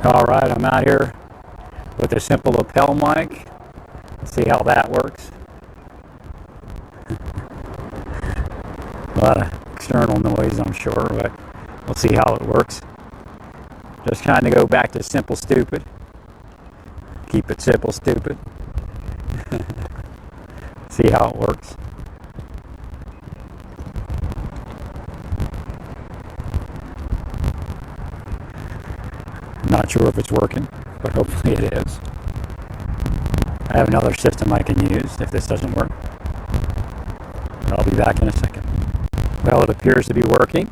Alright, I'm out here with a simple lapel mic. See how that works. A lot of external noise, I'm sure, but we'll see how it works. Just trying to go back to simple stupid. Keep it simple stupid. See how it works. Not sure if it's working, but hopefully it is. I have another system I can use if this doesn't work. I'll be back in a second. Well, it appears to be working.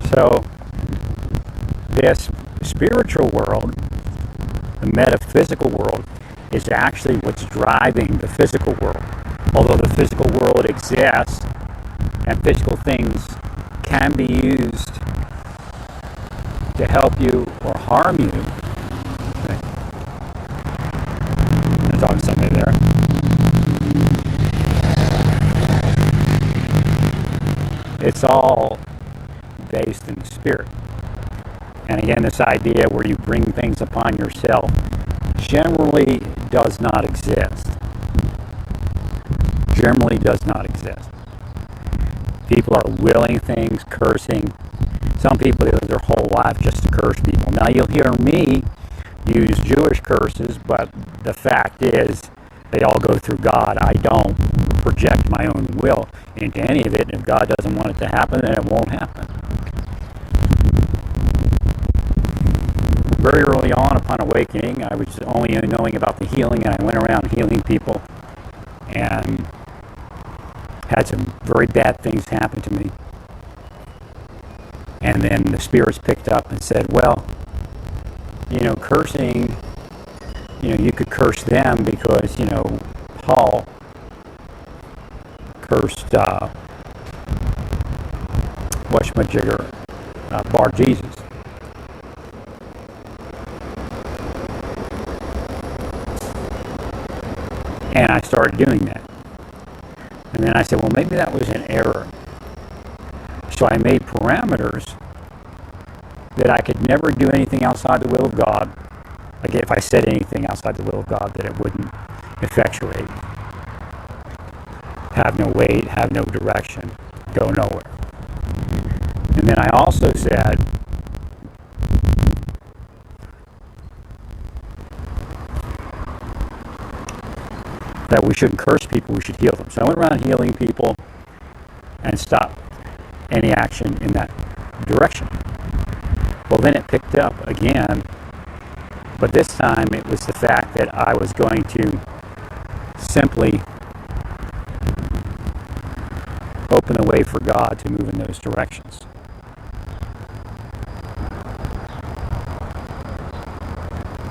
So, this spiritual world, the metaphysical world, is actually what's driving the physical world. Although the physical world exists and physical things can be used to help you or harm you. Okay. I'm talking to somebody there. It's all based in the spirit. And again, this idea where you bring things upon yourself generally does not exist. Generally does not exist. People are willing things, cursing. Some people live their whole life just to curse people. Now you'll hear me use Jewish curses, but the fact is they all go through God. I don't project my own will into any of it, and if God doesn't want it to happen, then it won't happen. Very early on, upon awakening, I was only knowing about the healing, and I went around healing people, and had some very bad things happen to me. And then the spirits picked up and said, well, cursing, you could curse them because, Paul cursed, whatchamajigger, Bar Jesus. And I started doing that. And then I said, well, maybe that was an error. So I made parameters that I could never do anything outside the will of God. Like if I said anything outside the will of God, that it wouldn't effectuate. Have no weight, have no direction, go nowhere. And then I also said, that we shouldn't curse people, we should heal them. So I went around healing people and stopped any action in that direction. Well, then it picked up again, but this time it was the fact that I was going to simply open the way for God to move in those directions.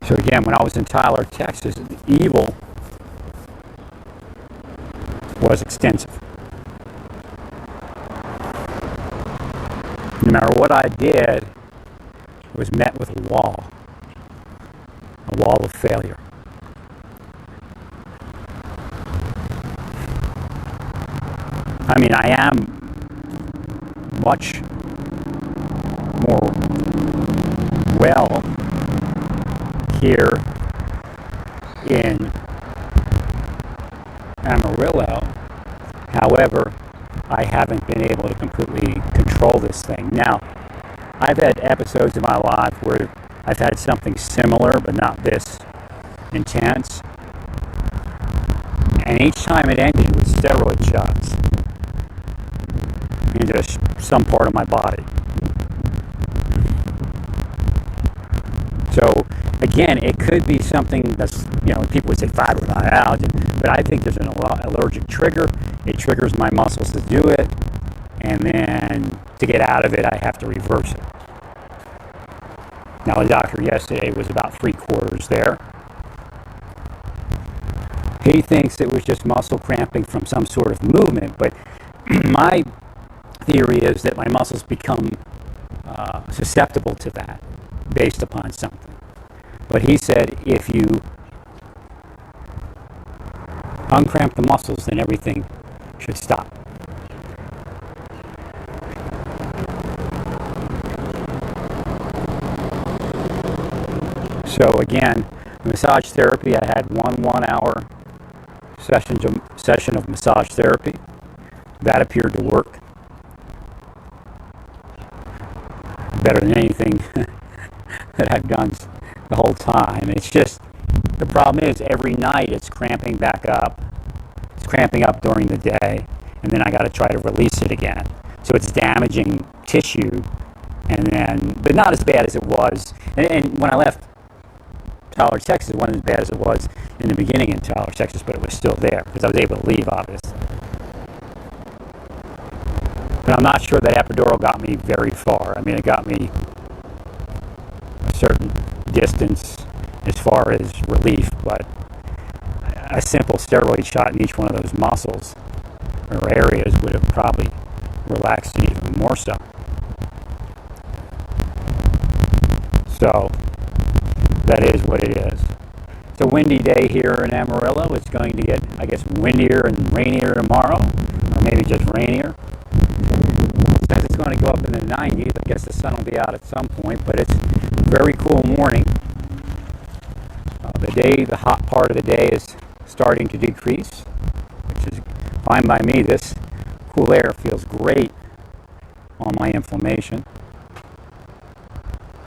So again, when I was in Tyler, Texas, the evil was extensive. No matter what I did, it was met with a wall of failure. I mean, I am much more well here in Amarillo. However, I haven't been able to completely control this thing. Now, I've had episodes in my life where I've had something similar, but not this intense. And each time it ended with steroid shots into some part of my body. So, again, it could be something that's, people would say fibromyalgia, but I think there's an allergic trigger. It triggers my muscles to do it, and then to get out of it, I have to reverse it. Now, the doctor yesterday was about 3/4 there. He thinks it was just muscle cramping from some sort of movement, but my theory is that my muscles become susceptible to that based upon something. But he said if you uncramp the muscles, then everything should stop. So again, massage therapy, I had one 1 hour session of massage therapy. That appeared to work better than anything that I've done the whole time. It's just, the problem is every night it's cramping back up. It's cramping up during the day, and then I got to try to release it again. So it's damaging tissue, but not as bad as it was. And when I left Tyler, Texas, it wasn't as bad as it was in the beginning in Tyler, Texas, but it was still there because I was able to leave, obviously. But I'm not sure that epidural got me very far. I mean, it got me a certain distance as far as relief, but a simple steroid shot in each one of those muscles or areas would have probably relaxed it even more so. So that is what it is. It's a windy day here in Amarillo. It's going to get, I guess, windier and rainier tomorrow, or maybe just rainier. It says it's going to go up in the 90s. I guess the sun will be out at some point, but it's a very cool morning. The hot part of the day is starting to decrease, which is fine by me. This cool air feels great on my inflammation.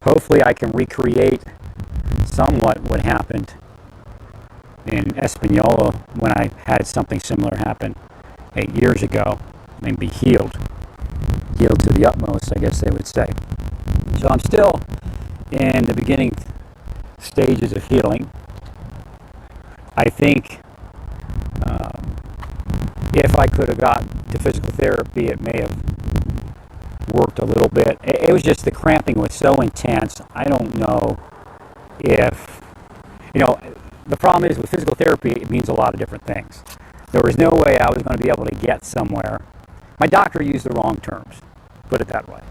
Hopefully I can recreate somewhat what happened in Espanola when I had something similar happen 8 years ago and be healed to the utmost, I guess they would say. So I'm still in the beginning stages of healing. I think if I could have got to physical therapy, it may have worked a little bit. It was just the cramping was so intense. I don't know if, the problem is with physical therapy, it means a lot of different things. There was no way I was going to be able to get somewhere. My doctor used the wrong terms, put it that way.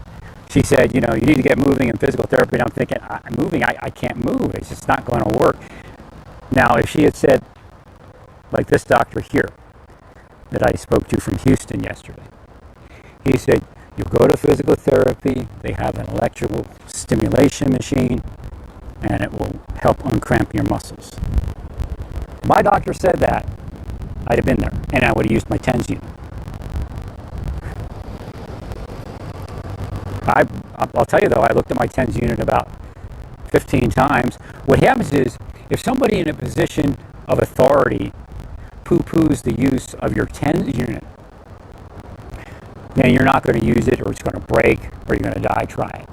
She said, you need to get moving in physical therapy. And I'm thinking, I can't move. It's just not going to work. Now, if she had said, like this doctor here that I spoke to from Houston yesterday, he said, you go to physical therapy, they have an electrical stimulation machine, and it will help uncramp your muscles. If my doctor said that, I'd have been there, and I would have used my TENS unit. I'll tell you though, I looked at my TENS unit about 15 times. What happens is, if somebody in a position of authority poo-poos the use of your TENS unit, then you're not going to use it, or it's going to break, or you're going to die trying.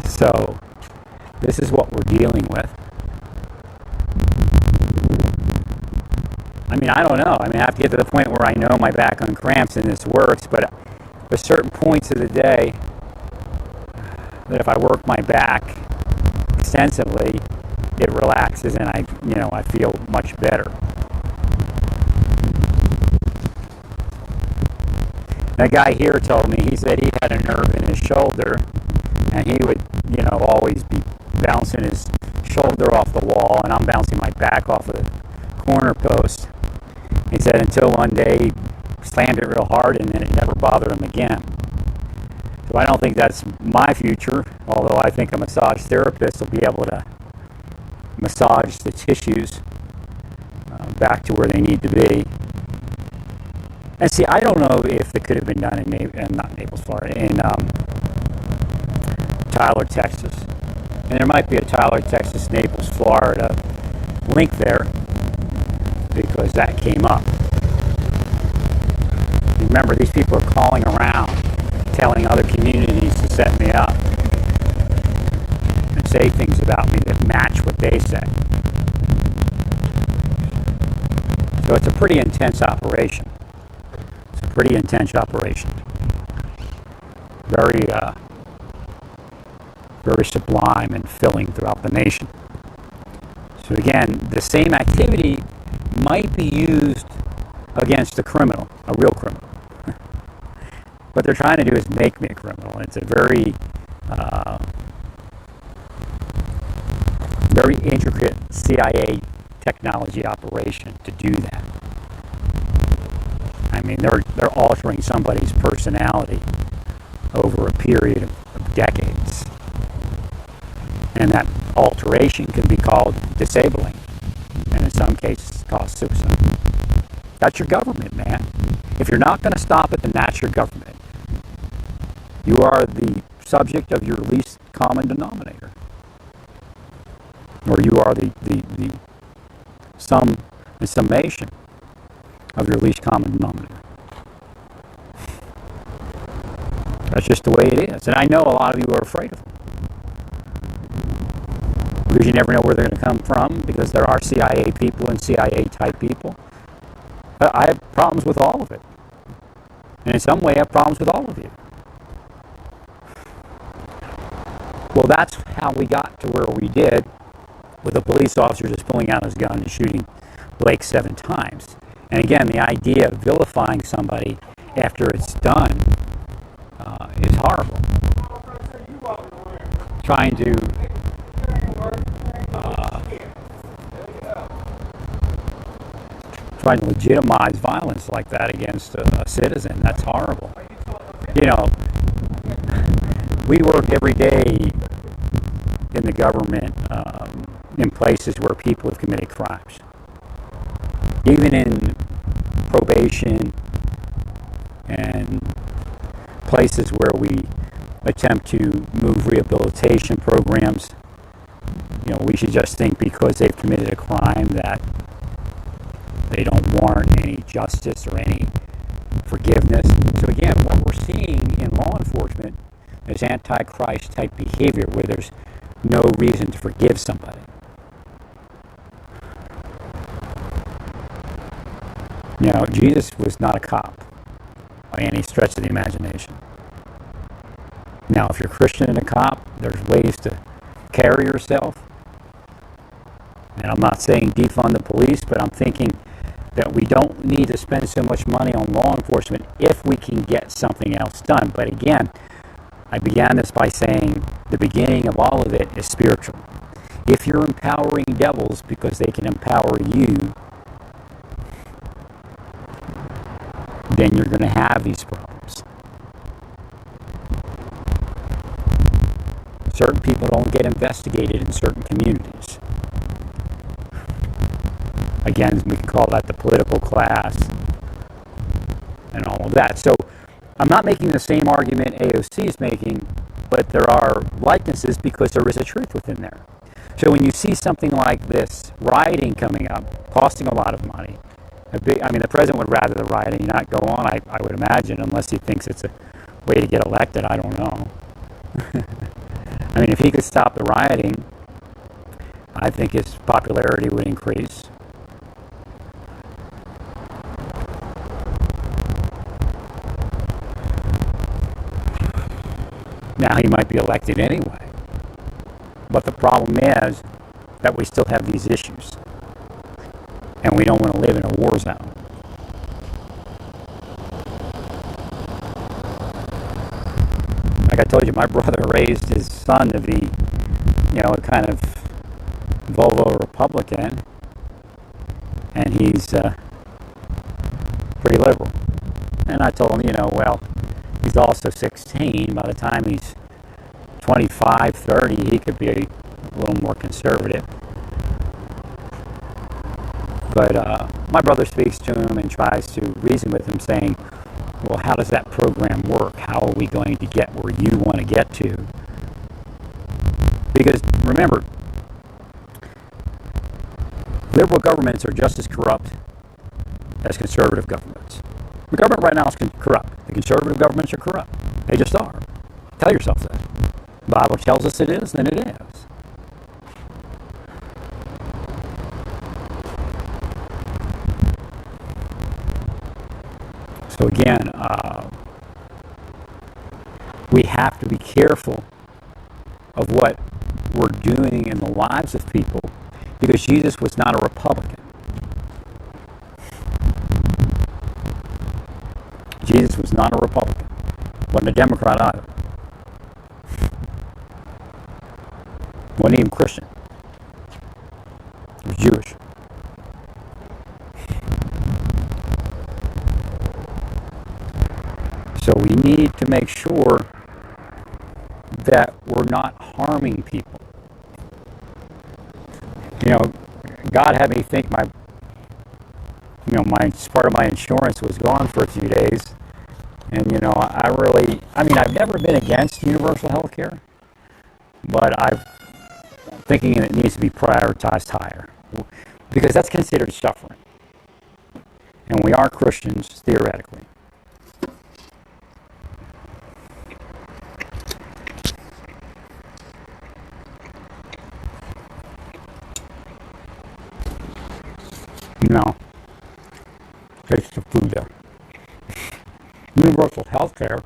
So, this is what we're dealing with. I mean, I don't know. I mean, I have to get to the point where I know my back uncramps and this works, but at certain points of the day, that if I work my back extensively, it relaxes and I feel much better. That guy here told me, he said he had a nerve in his shoulder, and he would, always be bouncing his shoulder off the wall, and I'm bouncing my back off of the corner post. He said until one day he slammed it real hard, and then it never bothered him again. So I don't think that's my future, although I think a massage therapist will be able to massage the tissues back to where they need to be. And see, I don't know if it could have been done in not Naples, Florida, in Tyler, Texas. And there might be a Tyler, Texas, Naples, Florida link there, because that came up. Remember, these people are calling around, telling other communities to set me up and say things about me that match what they say. So it's a pretty intense operation. It's a pretty intense operation. Very, very sublime and filling throughout the nation. So again, the same activity might be used against a criminal, a real criminal. What they're trying to do is make me a criminal. It's a very, very intricate CIA technology operation to do that. I mean, they're altering somebody's personality over a period of decades. And that alteration can be called disabling, and in some cases cause suicide. That's your government, man. If you're not going to stop it, then that's your government. You are the subject of your least common denominator. Or you are the summation of your least common denominator. That's just the way it is. And I know a lot of you are afraid of them. Because you never know where they're going to come from, because there are CIA people and CIA-type people. But I have problems with all of it. And in some way, I have problems with all of you. Well, that's how we got to where we did, with a police officer just pulling out his gun and shooting Blake 7 times. And again, the idea of vilifying somebody after it's done is horrible. Trying to legitimize violence like that against a citizen, that's horrible. You know, we work every day in the government in places where people have committed crimes. Even in probation and places where we attempt to move rehabilitation programs, you know, we should just think because they've committed a crime that they don't warrant any justice or any forgiveness. So again, what we're seeing in law enforcement is antichrist type behavior where there's no reason to forgive somebody. You know, Jesus was not a cop by any stretch of the imagination. Now, if you're a Christian and a cop, there's ways to carry yourself. And I'm not saying defund the police, but I'm thinking that we don't need to spend so much money on law enforcement if we can get something else done. But again, I began this by saying the beginning of all of it is spiritual. If you're empowering devils because they can empower you, then you're going to have these problems. Certain people don't get investigated in certain communities. Again, we can call that the political class and all of that. So I'm not making the same argument AOC is making, but there are likenesses because there is a truth within there. So when you see something like this rioting coming up, costing a lot of money, the president would rather the rioting not go on, I would imagine, unless he thinks it's a way to get elected. I don't know. I mean, if he could stop the rioting, I think his popularity would increase. Now, he might be elected anyway. But the problem is that we still have these issues. And we don't want to live in a war zone. Like I told you, my brother raised his son to be, you know, a kind of Volvo Republican. And he's pretty liberal. And I told him, you know, well, he's also 16. By the time he's 25, 30, he could be a little more conservative. But my brother speaks to him and tries to reason with him, saying, well, how does that program work? How are we going to get where you want to get to? Because, remember, liberal governments are just as corrupt as conservative governments. The government right now is corrupt. The conservative governments are corrupt. They just are. Tell yourself that. The Bible tells us it is, then it is. So again, we have to be careful of what we're doing in the lives of people, because Jesus was not a Republican. Jesus was not a Republican. Wasn't a Democrat either. Wasn't even Christian. He was Jewish. So we need to make sure that we're not harming people. You know, God had me think my part of my insurance was gone for a few days. And, I've never been against universal health care, but I'm thinking it needs to be prioritized higher because that's considered suffering. And we are Christians, theoretically. No, taste the food there. Universal health care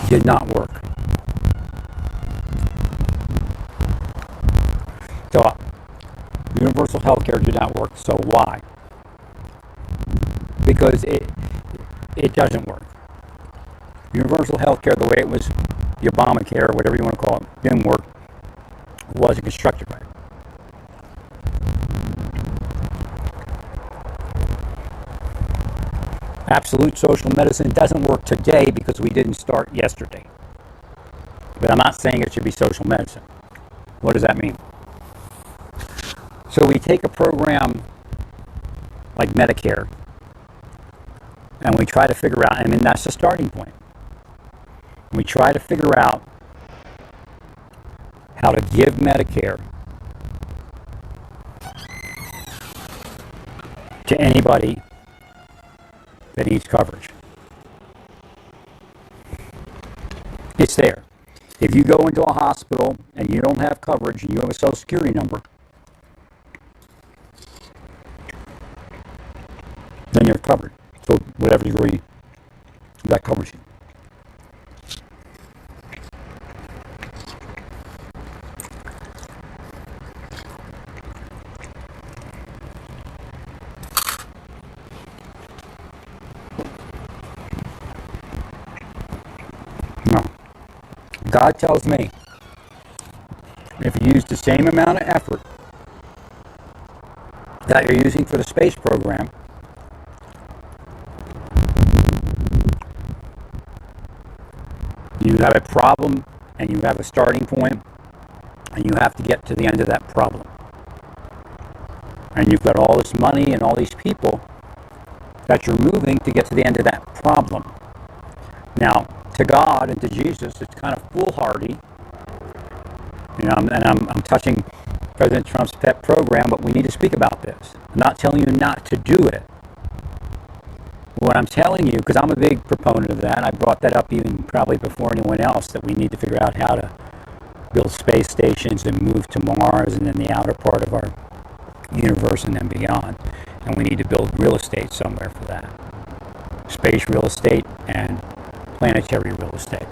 did not work. So, universal health care did not work. So why? Because it doesn't work. Universal health care, the way it was, the Obamacare, whatever you want to call it, didn't work. It wasn't constructed right. Absolute social medicine doesn't work today because we didn't start yesterday. But I'm not saying it should be social medicine. What does that mean? So we take a program like Medicare and we try to figure out, that's the starting point. We try to figure out how to give Medicare to anybody that needs coverage. It's there. If you go into a hospital and you don't have coverage and you have a social security number, then you're covered. So whatever degree that covers you. No. God tells me if you use the same amount of effort that you're using for the space program, you have a problem and you have a starting point and you have to get to the end of that problem. And you've got all this money and all these people that you're moving to get to the end of that problem. Now, to God and to Jesus, it's kind of foolhardy. I'm touching President Trump's pet program, but we need to speak about this. I'm not telling you not to do it. What I'm telling you, because I'm a big proponent of that, I brought that up even probably before anyone else, that we need to figure out how to build space stations and move to Mars and then the outer part of our universe and then beyond. And we need to build real estate somewhere for that. Space real estate and planetary real estate.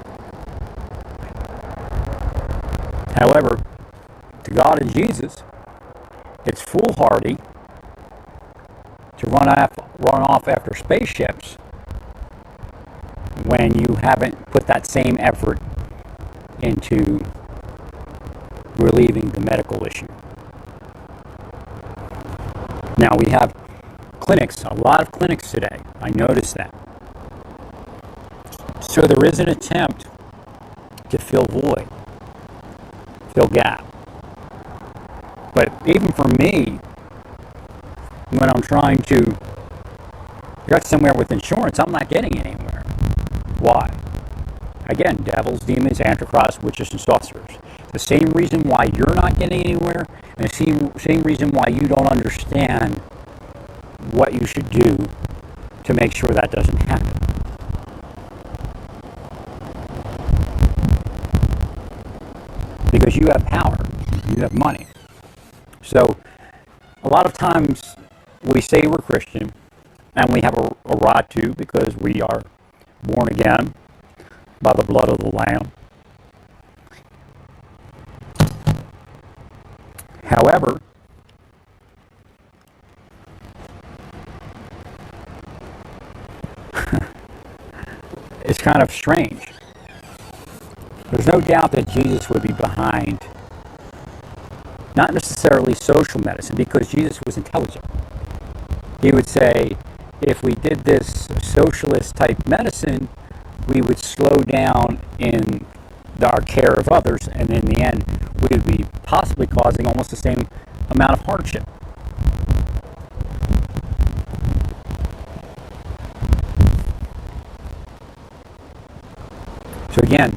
However, to God and Jesus, it's foolhardy to run off after spaceships when you haven't put that same effort into relieving the medical issue. Now we have clinics, a lot of clinics today. I noticed that. So there is an attempt to fill void, fill gap. But even for me, when I'm trying to get somewhere with insurance, I'm not getting anywhere. Why? Again, devils, demons, antichrists, witches, and sorcerers. The same reason why you're not getting anywhere, and the same reason why you don't understand what you should do to make sure that doesn't happen. Because you have power, you have money. So, a lot of times we say we're Christian, and we have a right to because we are born again by the blood of the Lamb. However, it's kind of strange. There's no doubt that Jesus would be behind, not necessarily social medicine, because Jesus was intelligent. He would say, if we did this socialist type medicine, we would slow down in our care of others, and in the end, we would be possibly causing almost the same amount of hardship. So again,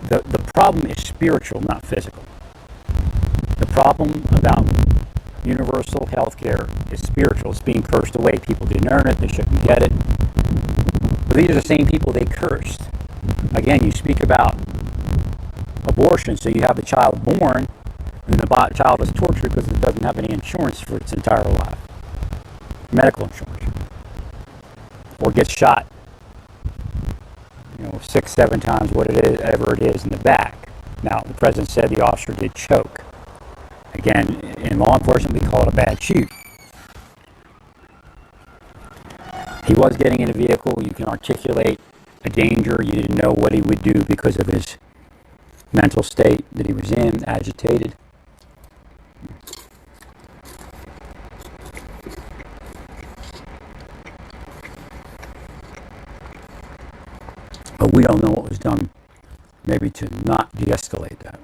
the problem is spiritual, not physical. The problem about universal health care is spiritual. It's being cursed away. People didn't earn it. They shouldn't get it. But these are the same people they cursed. Again, you speak about abortion, so you have the child born, and the child is tortured because it doesn't have any insurance for its entire life, medical insurance, or gets shot, 6, 7 times whatever it is in the back. Now, the president said the officer did choke. Again, in law enforcement, we call it a bad shoot. He was getting in a vehicle. You can articulate a danger. You didn't know what he would do because of his mental state that he was in, agitated. But we don't know what was done, maybe to not de-escalate that,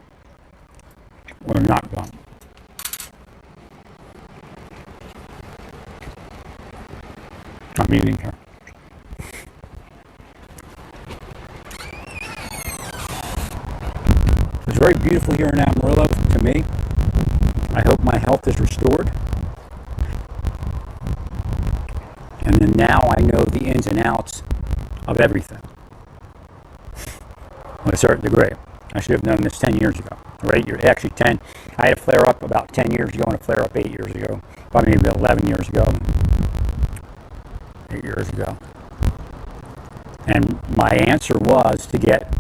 or not done. I'm eating here. It's very beautiful here in Amarillo to me. I hope my health is restored. And then now I know the ins and outs of everything. To a certain degree. I should have known this 10 years ago. Or 8 years. Actually, 10. I had a flare up about 10 years ago and a flare up 8 years ago. Probably maybe 11 years ago. 8 years ago. And my answer was to get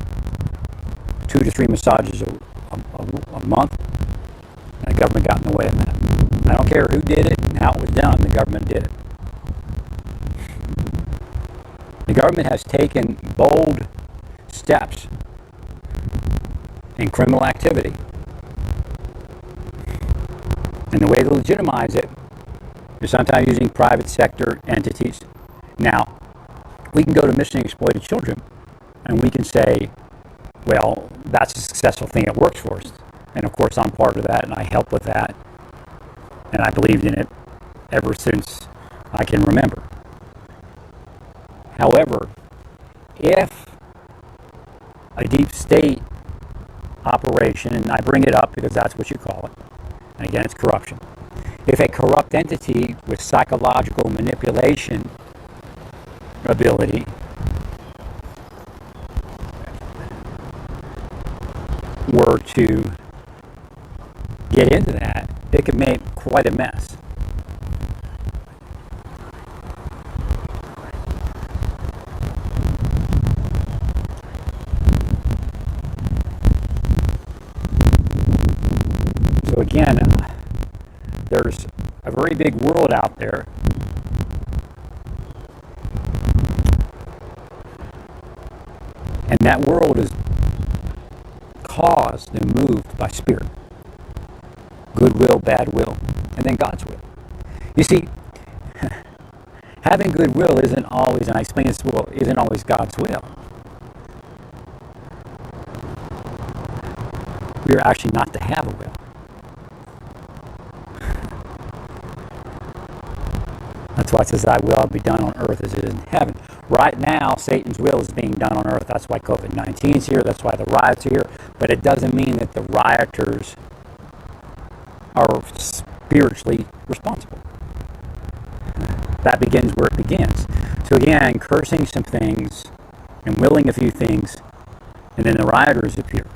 2 to 3 massages a month. And the government got in the way of that. I don't care who did it and how it was done. The government did it. The government has taken bold steps in criminal activity. And the way to legitimize it is sometimes using private sector entities. Now, we can go to missing and exploited children and we can say, well, that's a successful thing, it works for us. And of course I'm part of that and I help with that. And I believed in it ever since I can remember. However, if a deep state operation, and I bring it up because that's what you call it, and again it's corruption. If a corrupt entity with psychological manipulation ability were to get into that, it could make quite a mess. So again, there's a very big world out there. And that world is caused and moved by spirit. Good will, bad will, and then God's will. You see, having good will isn't always, and I explain this well, isn't always God's will. We are actually not to have a will. That's why it says, thy will be done on earth as it is in heaven. Right now, Satan's will is being done on earth. That's why COVID-19 is here. That's why the riots are here. But it doesn't mean that the rioters are spiritually responsible. That begins where it begins. So again, cursing some things and willing a few things, and then the rioters appear.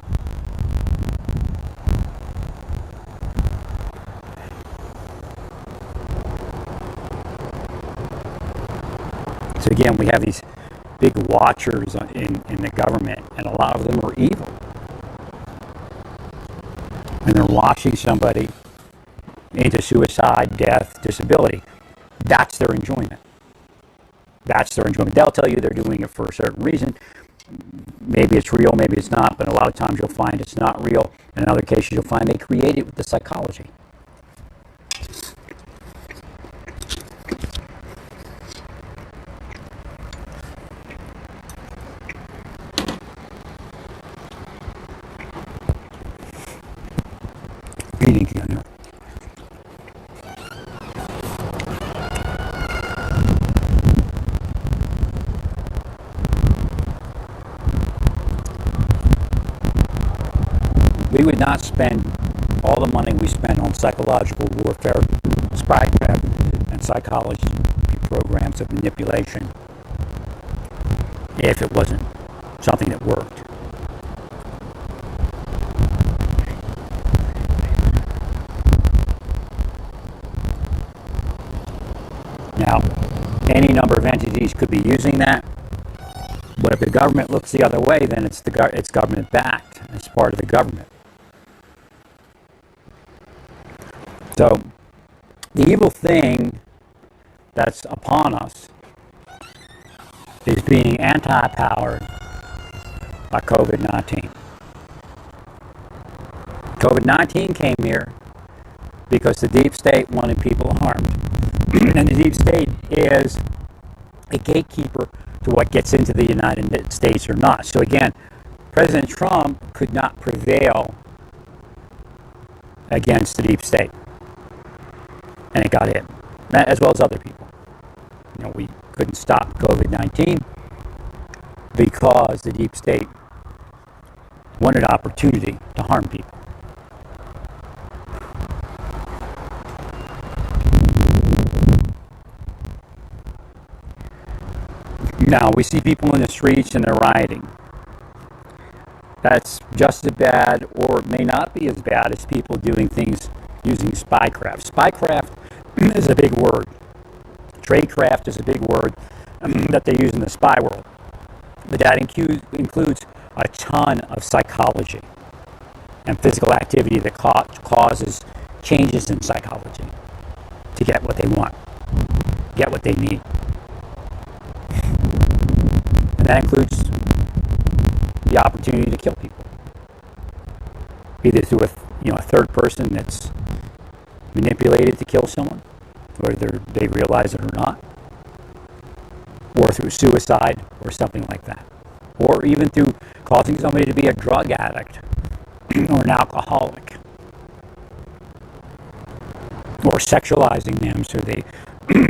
So again, we have these big watchers in the government, and a lot of them are evil. And they're watching somebody into suicide, death, disability. That's their enjoyment. That's their enjoyment. They'll tell you they're doing it for a certain reason. Maybe it's real, maybe it's not, but a lot of times you'll find it's not real. In other cases, you'll find they create it with the psychology. Eating again. We would not spend all the money we spend on psychological warfare, spycraft, and psychology programs of manipulation if it wasn't something that worked. Now, any number of entities could be using that, but if the government looks the other way, then it's government backed. It's part of the government. So, the evil thing that's upon us is being anti-powered by COVID-19. COVID-19 came here because the deep state wanted people harmed. And the deep state is a gatekeeper to what gets into the United States or not. So again, President Trump could not prevail against the deep state. And it got in, as well as other people. You know, we couldn't stop COVID-19 because the deep state wanted opportunity to harm people. Now, we see people in the streets and they're rioting. That's just as bad, or it may not be as bad, as people doing things using spycraft. Spycraft is a big word. Tradecraft is a big word that they use in the spy world. But that includes a ton of psychology and physical activity that causes changes in psychology to get what they want, get what they need. And that includes the opportunity to kill people, either through a third person that's manipulated to kill someone, whether they realize it or not, or through suicide or something like that, or even through causing somebody to be a drug addict or an alcoholic, or sexualizing them so they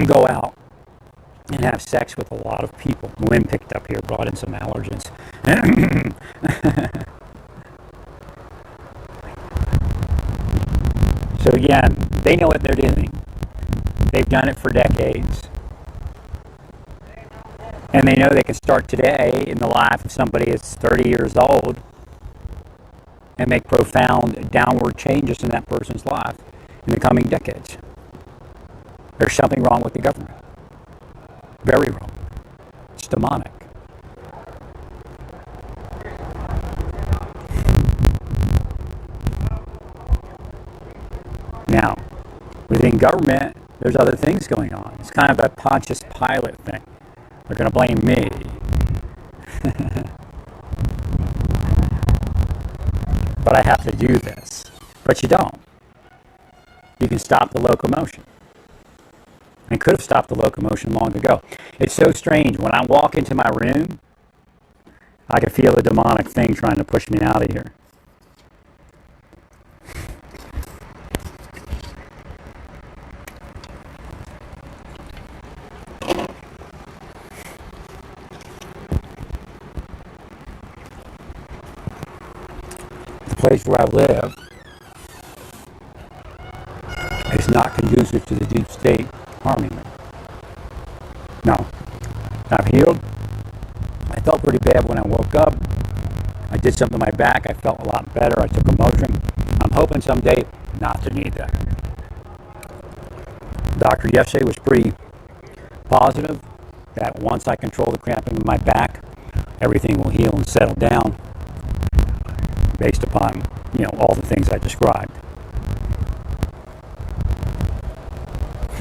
go out and have sex with a lot of people. The wind picked up here, brought in some allergens. So again, they know what they're doing. They've done it for decades. And they know they can start today in the life of somebody that's 30 years old and make profound downward changes in that person's life in the coming decades. There's something wrong with the government. Very wrong. It's demonic. Now, within government, there's other things going on. It's kind of a Pontius Pilate thing. They're going to blame me. But I have to do this. But you don't. You can stop the locomotion. And could have stopped the locomotion long ago. It's so strange. When I walk into my room, I can feel the demonic thing trying to push me out of here. The place where I live is not conducive to the deep state harming me. No. I'm healed. I felt pretty bad when I woke up. I did something to my back. I felt a lot better. I took a Motrin. I'm hoping someday not to need that. The doctor yesterday was pretty positive that once I control the cramping in my back, everything will heal and settle down based upon, all the things I described.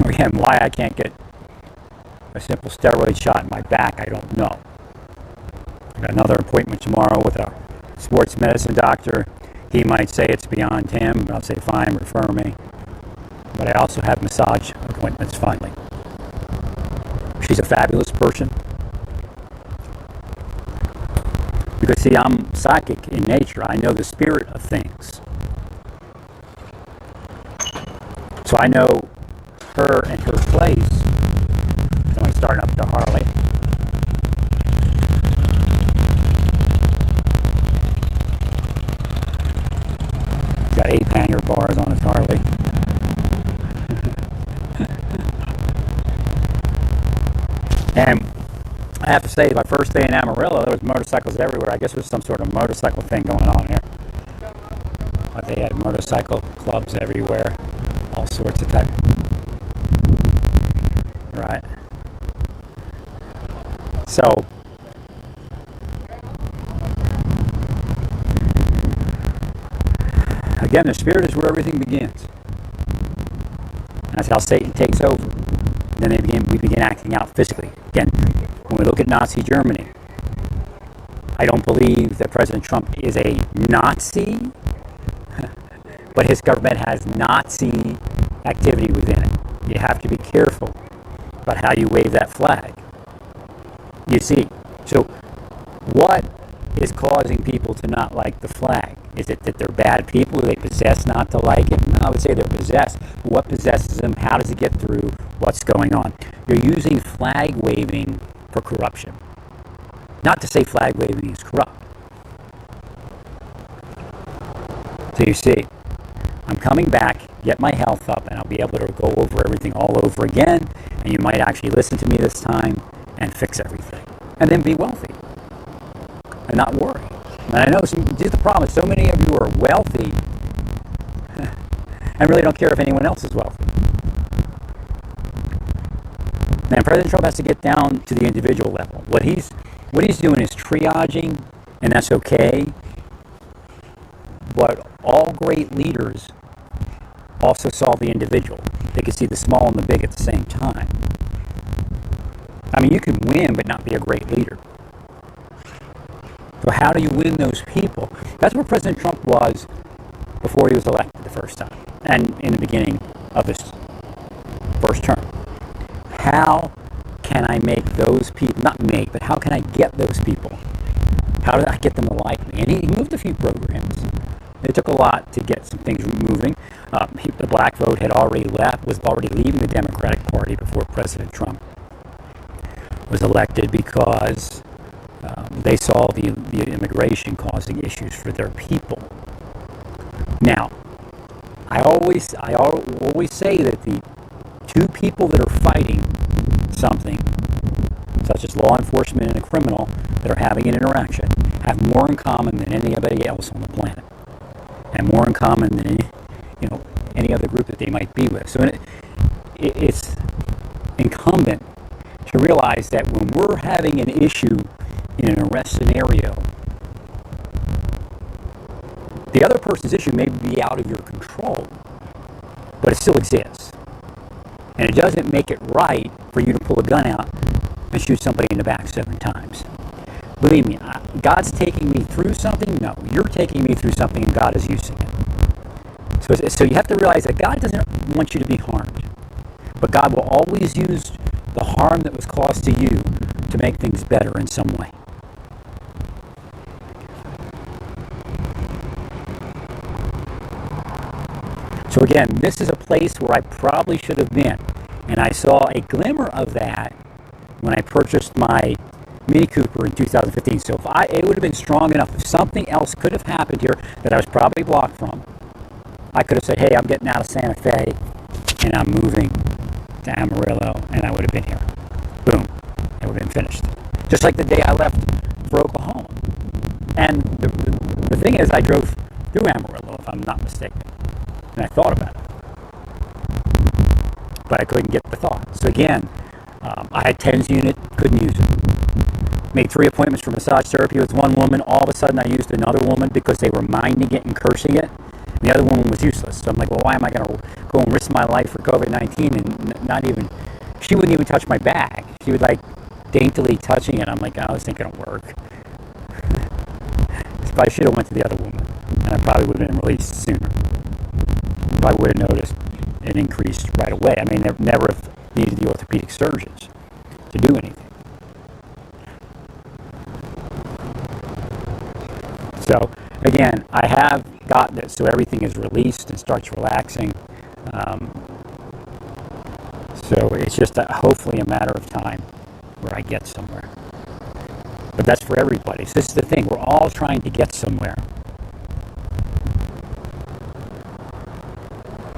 Again, why I can't get a simple steroid shot in my back, I don't know. I got another appointment tomorrow with a sports medicine doctor. He might say it's beyond him, but I'll say fine, refer me. But I also have massage appointments finally. She's a fabulous person. Because see, I'm psychic in nature. I know the spirit of things. So I know her and her place. Somebody's starting up the Harley. He's got 8 hanger bars on his Harley. And I have to say, my first day in Amarillo, there was motorcycles everywhere. I guess there was some sort of motorcycle thing going on here. But they had motorcycle clubs everywhere, all sorts of type. Right. So, again, the spirit is where everything begins. That's how Satan takes over. Then we begin acting out physically. Again, when we look at Nazi Germany, I don't believe that President Trump is a Nazi, but his government has Nazi activity within it. You have to be careful about how you wave that flag. You see, so what is causing people to not like the flag? Is it that they're bad people? Are they possessed not to like it? No, I would say they're possessed. What possesses them? How does it get through? What's going on? You're using flag waving for corruption. Not to say flag waving is corrupt. So you see, I'm coming back, get my health up, and I'll be able to go over everything all over again, and you might actually listen to me this time and fix everything. And then be wealthy. And not worry. And I know this is the problem. So many of you are wealthy and really don't care if anyone else is wealthy. And President Trump has to get down to the individual level. What he's doing is triaging, and that's okay. But all great leaders also saw the individual. They could see the small and the big at the same time. I mean, you can win but not be a great leader. So how do you win those people? That's where President Trump was before he was elected the first time, and in the beginning of his first term. How can I make those people, not make, but how can I get those people? How do I get them to like me? And he moved a few programs. It took a lot to get some things moving. The black vote had already was already leaving the Democratic Party before President Trump was elected, because they saw the immigration causing issues for their people. Now, I always say that the two people that are fighting something, such as law enforcement and a criminal, that are having an interaction, have more in common than anybody else on the planet, and more in common than any other group that they might be with. So it's incumbent to realize that when we're having an issue in an arrest scenario, the other person's issue may be out of your control, but it still exists. And it doesn't make it right for you to pull a gun out and shoot somebody in the back 7 times. Believe me, God's taking me through something? No, you're taking me through something and God is using it. So you have to realize that God doesn't want you to be harmed. But God will always use the harm that was caused to you to make things better in some way. So again, this is a place where I probably should have been. And I saw a glimmer of that when I purchased my Mini Cooper in 2015. So it would have been strong enough. If something else could have happened here that I was probably blocked from, I could have said, hey, I'm getting out of Santa Fe and I'm moving to Amarillo, and I would have been here. Boom. It would have been finished. Just like the day I left for Oklahoma. And the thing is, I drove through Amarillo, if I'm not mistaken. And I thought about it. But I couldn't get the thought. So again, I had TENS unit, couldn't use it. Made 3 appointments for massage therapy with one woman. All of a sudden, I used another woman because they were minding it and cursing it. And the other woman was useless. So I'm like, well, why am I going to go and risk my life for COVID-19 and not even... She wouldn't even touch my bag. She would daintily touching it. I'm like, oh, this ain't going to work. So I should have went to the other woman. And I probably would have been released sooner. Probably would have noticed an increase right away. I mean, never have needed the orthopedic surgeons to do anything. So, again, I have gotten it so everything is released and starts relaxing. So it's just hopefully a matter of time where I get somewhere. But that's for everybody. So this is the thing. We're all trying to get somewhere.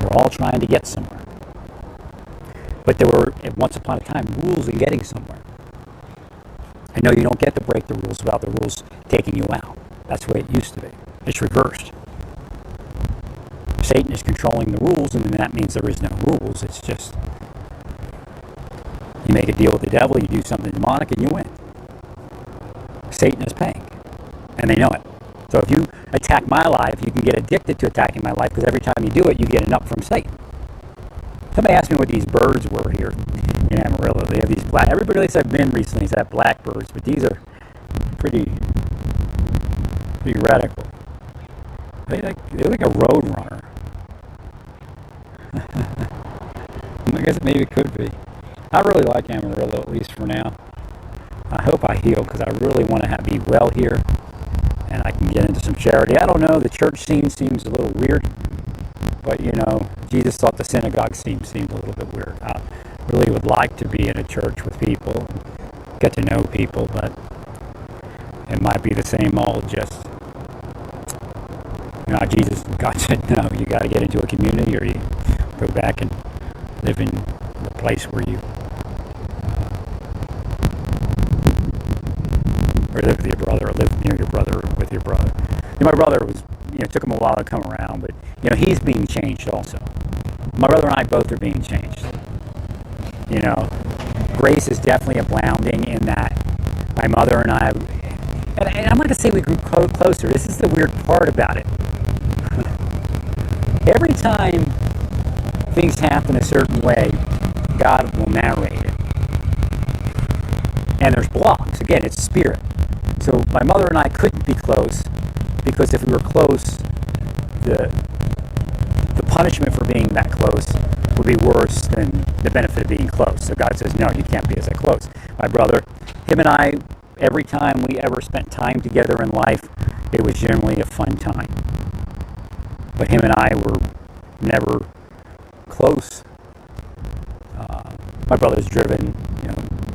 We're all trying to get somewhere. But there were, once upon a time, rules in getting somewhere. I know you don't get to break the rules without the rules taking you out. That's the way it used to be. It's reversed. Satan is controlling the rules, and then that means there is no rules. It's just, you make a deal with the devil, you do something demonic, and you win. Satan is paying, and they know it. So if you attack my life, you can get addicted to attacking my life, because every time you do it, you get an up from Satan. Somebody asked me what these birds were here in Amarillo. They have these black, every place I've been recently has had blackbirds, but these are pretty radical. They're like a road runner. I guess maybe it could be. I really like Amarillo, at least for now. I hope I heal, because I really want to be well here, and I can get into some charity. I don't know, the church scene seems a little weird, but Jesus thought the synagogue seemed a little bit weird. I really would like to be in a church with people, get to know people, but it might be the same old just, God said, no, you got to get into a community, or you go back and live in the place where you, or live with your brother, or live near your brother, or with your brother. And my brother was, it took him a while to come around, but, he's being changed also. My brother and I both are being changed. Grace is definitely abounding in that my mother and I, and I'm not going to say we grew closer. This is the weird part about it. Every time things happen a certain way, God will narrate it. And there's blocks. Again, it's spirit. So my mother and I couldn't be close, because if we were close, the punishment for being that close would be worse than the benefit of being close. So God says, no, you can't be as that close. My brother, him and I, every time we ever spent time together in life, it was generally a fun time. But him and I were never close. My brother's driven,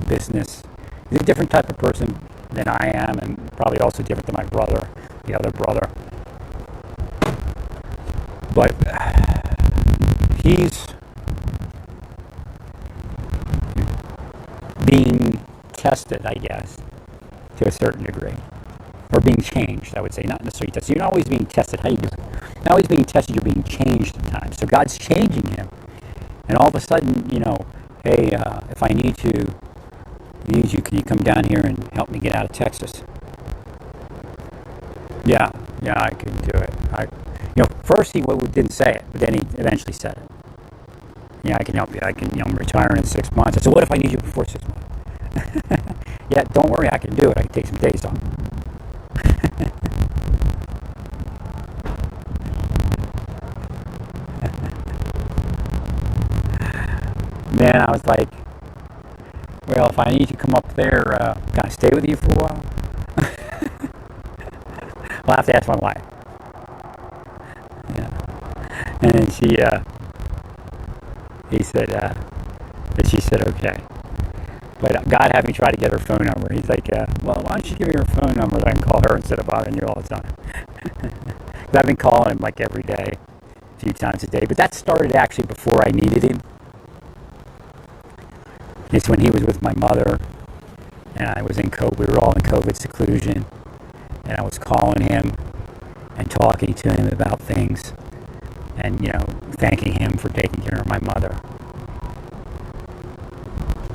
business. He's a different type of person than I am, and probably also different than my brother, the other brother. But he's being tested, I guess, to a certain degree. Or being changed, I would say, not necessarily tested. You're not always being tested. How you doing? Not always being tested, you're being changed at times. So God's changing him. And all of a sudden, hey, if I need you, can you come down here and help me get out of Texas? Yeah, I can do it. First he didn't say it, but then he eventually said it. Yeah, I can help you. I'm retiring in 6 months. I said, what if I need you before 6 months? Yeah, don't worry, I can do it. I can take some days off. Then I was like, well, if I need to come up there, can I stay with you for a while? Well, I have to ask my wife. Yeah. And then she said, okay. But God had me try to get her phone number. He's like, well, why don't you give me her phone number so I can call her instead of bothering you all the time? Because I've been calling him like every day, a few times a day. But that started actually before I needed him. It's when he was with my mother, and I was in COVID. We were all in COVID seclusion, and I was calling him and talking to him about things, and thanking him for taking care of my mother.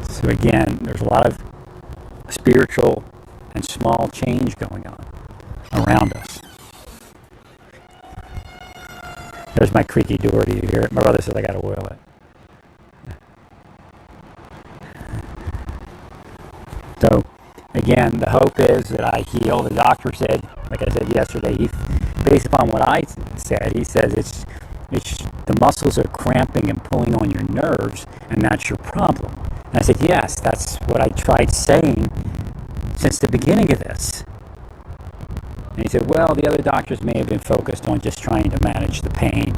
So again, there's a lot of spiritual and small change going on around us. There's my creaky door. Do you hear it? My brother says I got to oil it. So, again, the hope is that I heal. The doctor said, like I said yesterday, based upon what I said, he says it's the muscles are cramping and pulling on your nerves, and that's your problem. And I said, yes, that's what I tried saying since the beginning of this. And he said, well, the other doctors may have been focused on just trying to manage the pain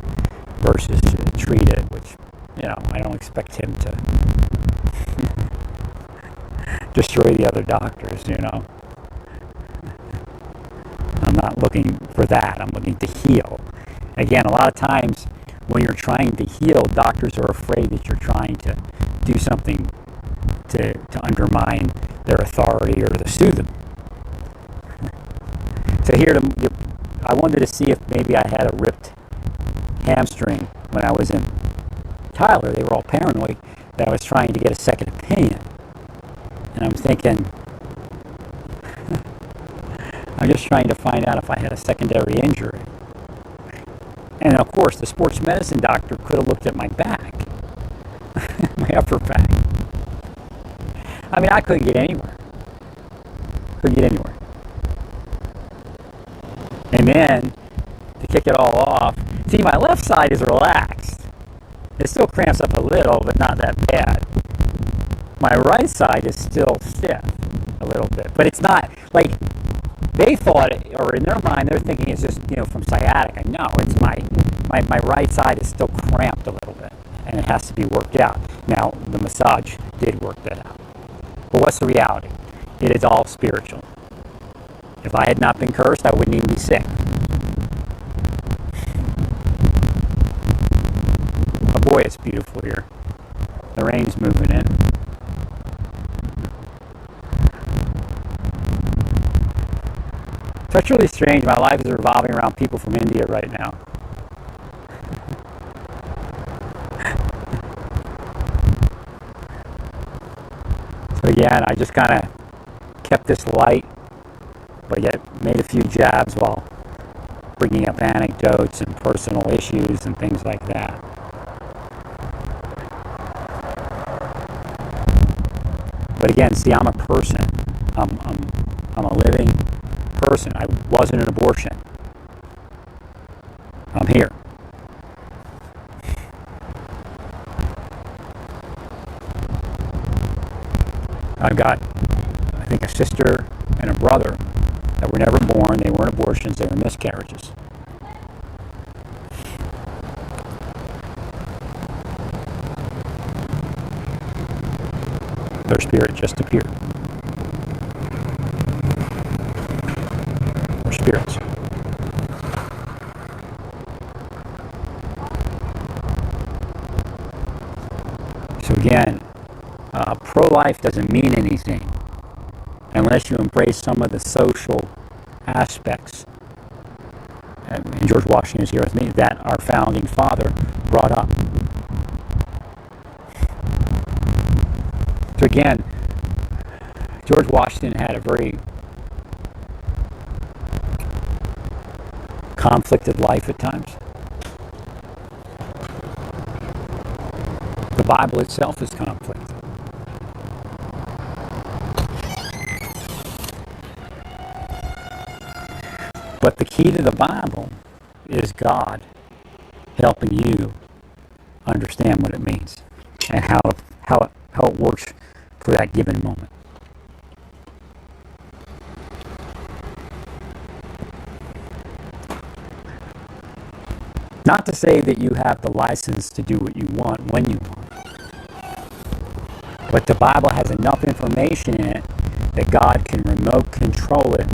versus to treat it, which, I don't expect him to destroy the other doctors. I'm not looking for that. I'm looking to heal. Again, a lot of times when you're trying to heal, doctors are afraid that you're trying to do something to undermine their authority or to sue them. So here, I wanted to see if maybe I had a ripped hamstring when I was in Tyler. They were all paranoid that I was trying to get a second opinion. And I'm thinking, I'm just trying to find out if I had a secondary injury. And of course, the sports medicine doctor could have looked at my back, my upper back. I mean, I couldn't get anywhere. And then, to kick it all off, see, my left side is relaxed. It still cramps up a little, but not that bad. My right side is still stiff a little bit. But it's not, like, they thought, or in their mind, they're thinking it's just, from sciatica. No, it's my right side is still cramped a little bit, and it has to be worked out. Now, the massage did work that out. But what's the reality? It is all spiritual. If I had not been cursed, I wouldn't even be sick. Oh boy, it's beautiful here. The rain's moving in. So it's really strange. My life is revolving around people from India right now. So again, I just kind of kept this light, but yet made a few jabs while bringing up anecdotes and personal issues and things like that. But again, see, I'm a person. I'm a living person. I wasn't an abortion. I'm here. I've got, I think, a sister and a brother that were never born. They weren't abortions. They were miscarriages. Their spirit just appeared. Their spirits. So again, pro-life doesn't mean anything unless you embrace some of the social aspects, and George Washington is here with me, that our founding father brought up. So again, George Washington had a very conflicted life at times. The Bible itself is conflict. But the key to the Bible is God helping you understand what it means and how it works for that given moment. Not to say that you have the license to do what you want when you want. But the Bible has enough information in it that God can remote control it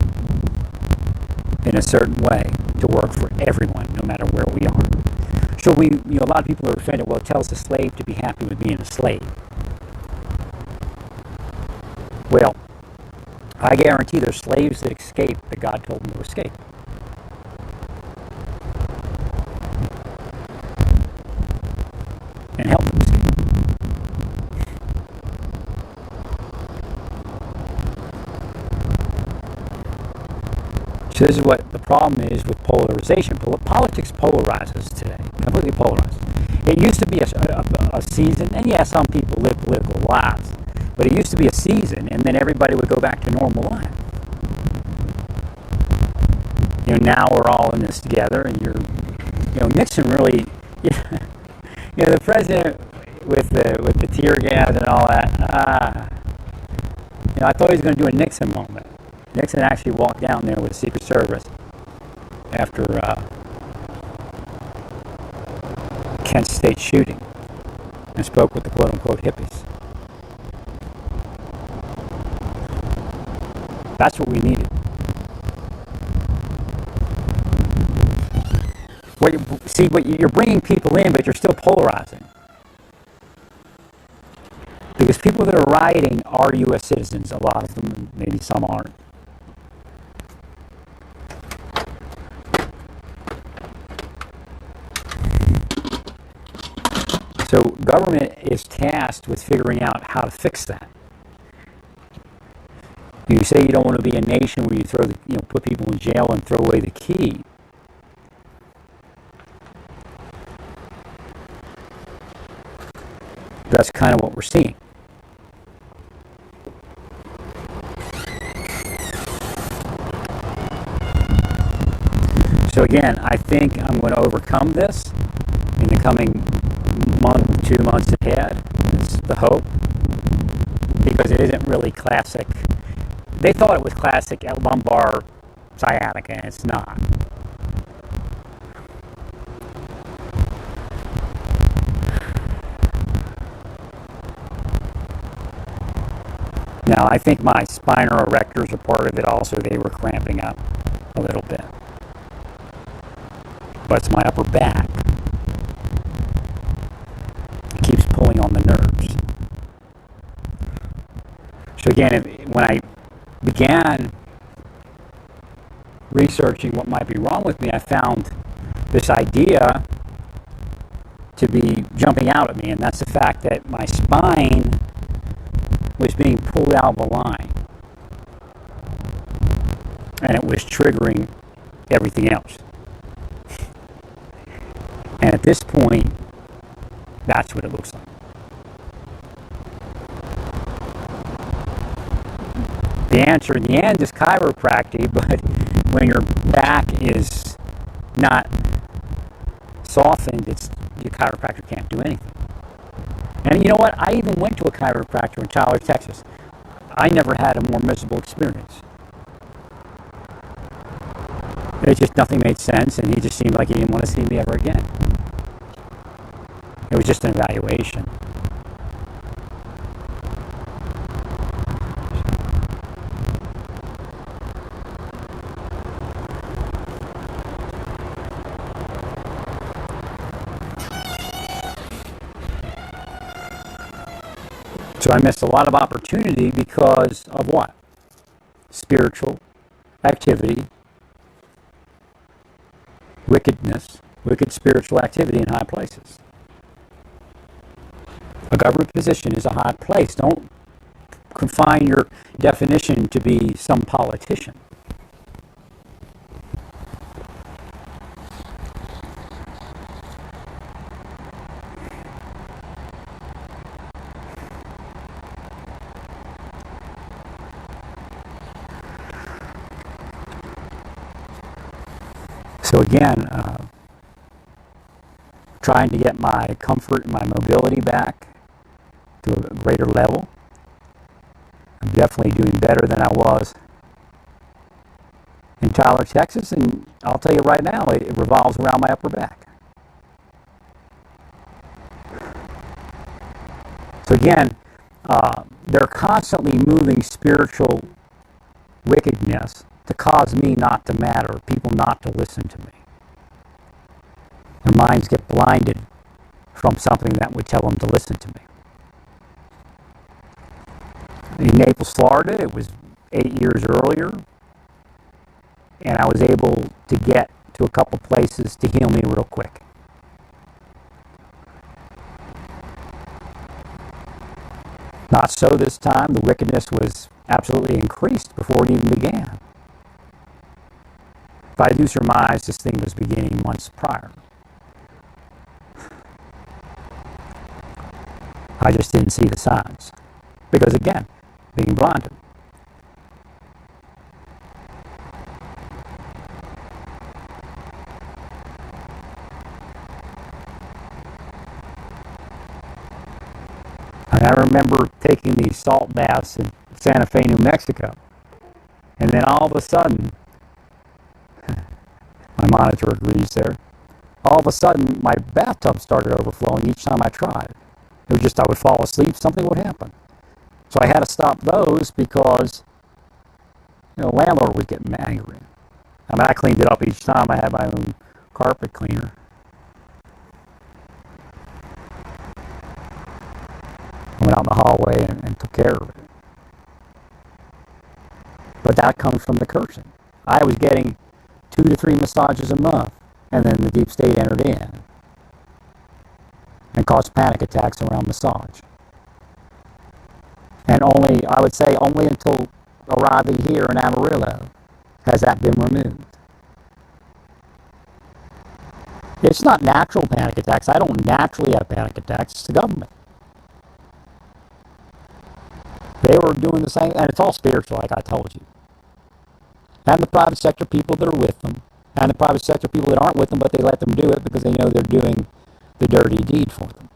in a certain way to work for everyone, no matter where we are. So a lot of people are offended. Well, it tells the slave to be happy with being a slave. Well, I guarantee there's slaves that escape that God told them to escape. And help them escape. So this is what the problem is with polarization. Politics polarizes today, completely polarized. It used to be a season, and yeah, some people live political lives, but it used to be a season, and then everybody would go back to normal life. Now we're all in this together, and Nixon really, the president with the tear gas and all that. I thought he was going to do a Nixon moment. Nixon actually walked down there with the Secret Service after Kent State shooting. and spoke with the quote-unquote hippies. That's what we needed. But you're bringing people in, but you're still polarizing. Because people that are rioting are U.S. citizens, a lot of them, and maybe some aren't. So government is tasked with figuring out how to fix that. You say you don't want to be a nation where you put people in jail and throw away the key. That's kind of what we're seeing. So again, I think I'm going to overcome this in the coming month, 2 months ahead. It's the hope. Because it isn't really classic. They thought it was classic lumbar sciatica, and it's not. Now, I think my spinal erectors are part of it also. They were cramping up a little bit. But it's my upper back. It keeps pulling on the nerves. So again, when I began researching what might be wrong with me, I found this idea to be jumping out at me, and that's the fact that my spine was being pulled out of the line, and it was triggering everything else. And at this point, that's what it looks like. The answer in the end is chiropractic, but when your back is not softened, your chiropractor can't do anything. And you know what? I even went to a chiropractor in Tyler, Texas. I never had a more miserable experience. It just, nothing made sense, and he just seemed like he didn't want to see me ever again. It was just an evaluation. So I missed a lot of opportunity because of what? Spiritual activity, wickedness, wicked spiritual activity in high places. A government position is a high place. Don't confine your definition to be some politician. So again, trying to get my comfort and my mobility back to a greater level. I'm definitely doing better than I was in Tyler, Texas, and I'll tell you right now, it revolves around my upper back. So again, they're constantly moving spiritual wickedness to cause me not to matter, people not to listen to me. Their minds get blinded from something that would tell them to listen to me. In Naples, Florida, it was 8 years earlier, and I was able to get to a couple places to heal me real quick. Not so this time. The wickedness was absolutely increased before it even began. If I do surmise, this thing was beginning months prior. I just didn't see the signs. Because again, being blinded. And I remember taking these salt baths in Santa Fe, New Mexico. And then all of a sudden, my monitor agrees there, all of a sudden my bathtub started overflowing each time I tried. It was just I would fall asleep, something would happen. So I had to stop those because the landlord would get angry. I mean, I cleaned it up each time. I had my own carpet cleaner. I went out in the hallway and took care of it. But that comes from the cursing. I was getting 2 to 3 massages a month, and then the deep state entered in and caused panic attacks around massage. And I would say only until arriving here in Amarillo has that been removed. It's not natural panic attacks. I don't naturally have panic attacks. It's the government. They were doing the same, and it's all spiritual, like I told you. And the private sector people that are with them, and the private sector people that aren't with them, but they let them do it because they know they're doing the dirty deed for them.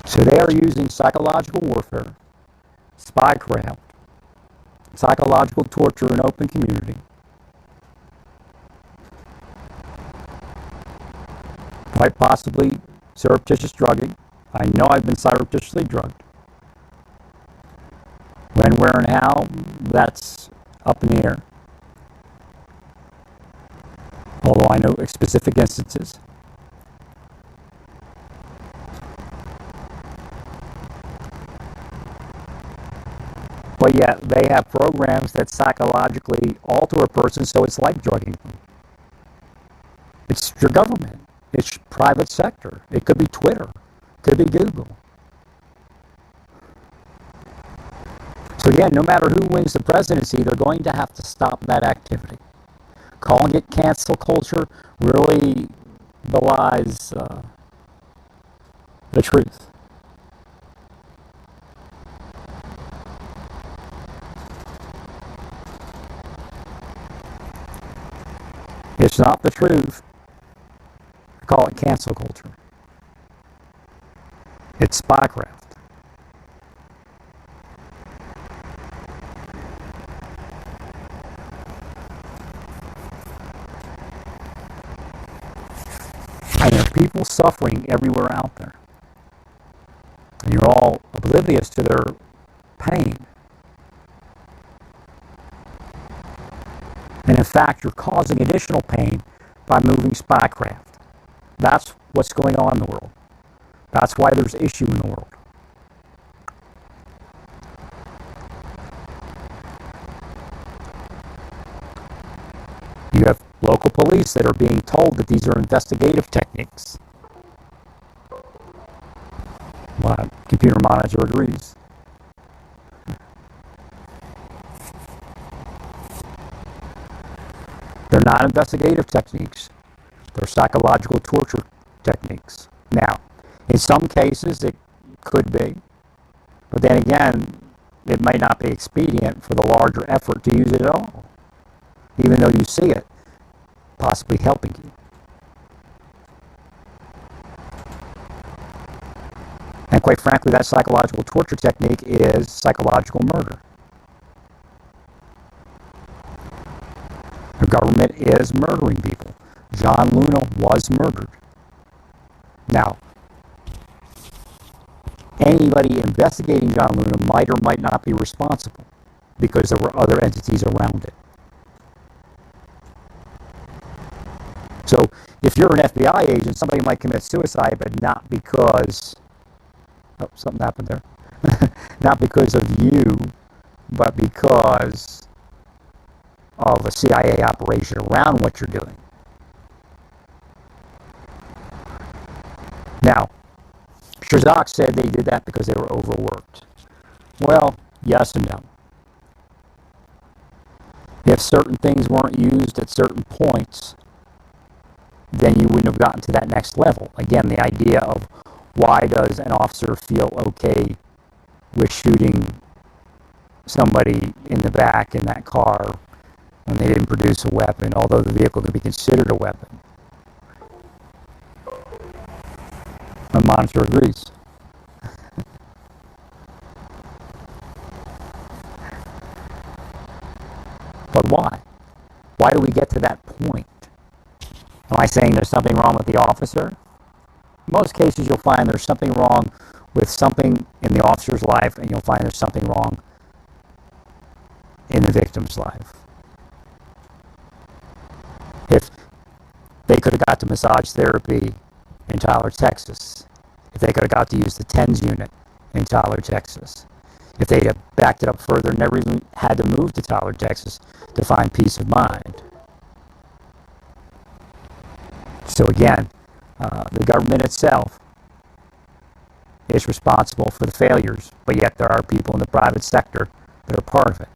So they are using psychological warfare, spycraft, psychological torture in open community, quite possibly surreptitious drugging. I know I've been surreptitiously drugged. When, where, and how, that's up in the air. Although I know specific instances. But yet they have programs that psychologically alter a person so it's like drugging them. It's your government. It's private sector. It could be Twitter. It could be Google. So again, no matter who wins the presidency, they're going to have to stop that activity. Calling it cancel culture really belies the truth. It's not the truth. I call it cancel culture. It's spycraft. And there are people suffering everywhere out there. And you're all oblivious to their pain. And in fact, you're causing additional pain by moving spycraft. That's what's going on in the world. That's why there's issue in the world. You have local police that are being told that these are investigative techniques. My computer monitor agrees. They're not investigative techniques. They're psychological torture techniques. Now, in some cases, it could be. But then again, it might not be expedient for the larger effort to use it at all, even though you see it possibly helping you. And quite frankly, that psychological torture technique is psychological murder. The government is murdering people. John Luna was murdered. Now, anybody investigating John Luna might or might not be responsible because there were other entities around it. So if you're an FBI agent, somebody might commit suicide, but not because... Oh, something happened there. Not because of you, but because of a CIA operation around what you're doing. Now, Shazak said they did that because they were overworked. Well, yes and no. If certain things weren't used at certain points, then you wouldn't have gotten to that next level. Again, the idea of why does an officer feel okay with shooting somebody in the back in that car when they didn't produce a weapon, although the vehicle could be considered a weapon. My monitor agrees. But why? Why do we get to that point? Am I saying there's something wrong with the officer? In most cases, you'll find there's something wrong with something in the officer's life, and you'll find there's something wrong in the victim's life. If they could have got to massage therapy in Tyler, Texas, if they could have got to use the TENS unit in Tyler, Texas, if they'd have backed it up further, never even had to move to Tyler, Texas to find peace of mind. So again, the government itself is responsible for the failures, but yet there are people in the private sector that are part of it.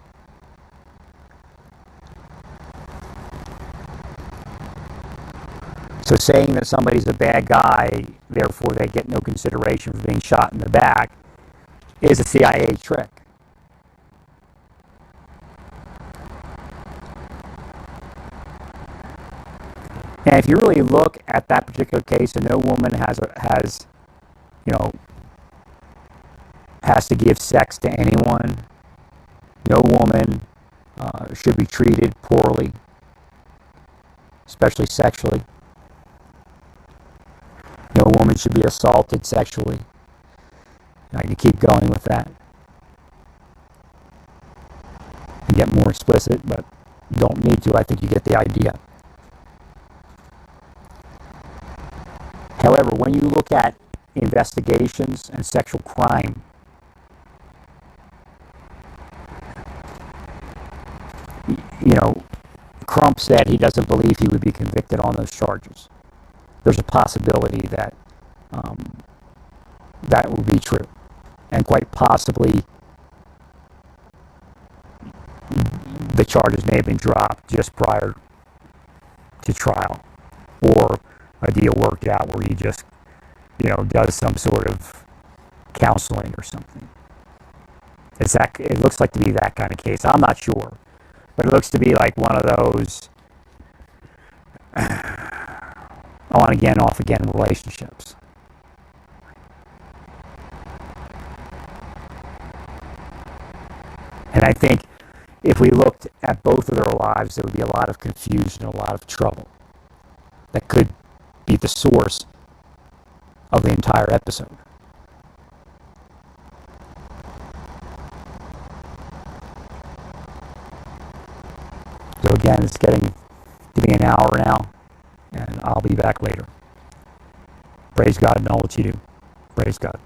So saying that somebody's a bad guy, therefore they get no consideration for being shot in the back, is a CIA trick. And if you really look at that particular case, and no woman has to give sex to anyone. No woman should be treated poorly, especially sexually. No woman should be assaulted sexually. I can keep going with that and get more explicit, but don't need to. I think you get the idea. However, when you look at investigations and sexual crime, Crump said he doesn't believe he would be convicted on those charges. There's a possibility that that will be true. And quite possibly the charges may have been dropped just prior to trial, or a deal worked out where he just, does some sort of counseling or something. It looks like to be that kind of case. I'm not sure, but it looks to be like one of those on again, off again relationships. And I think if we looked at both of their lives, there would be a lot of confusion, a lot of trouble that could be the source of the entire episode. So again, it's getting to be an hour now, and I'll be back later. Praise God in all that you do. Praise God.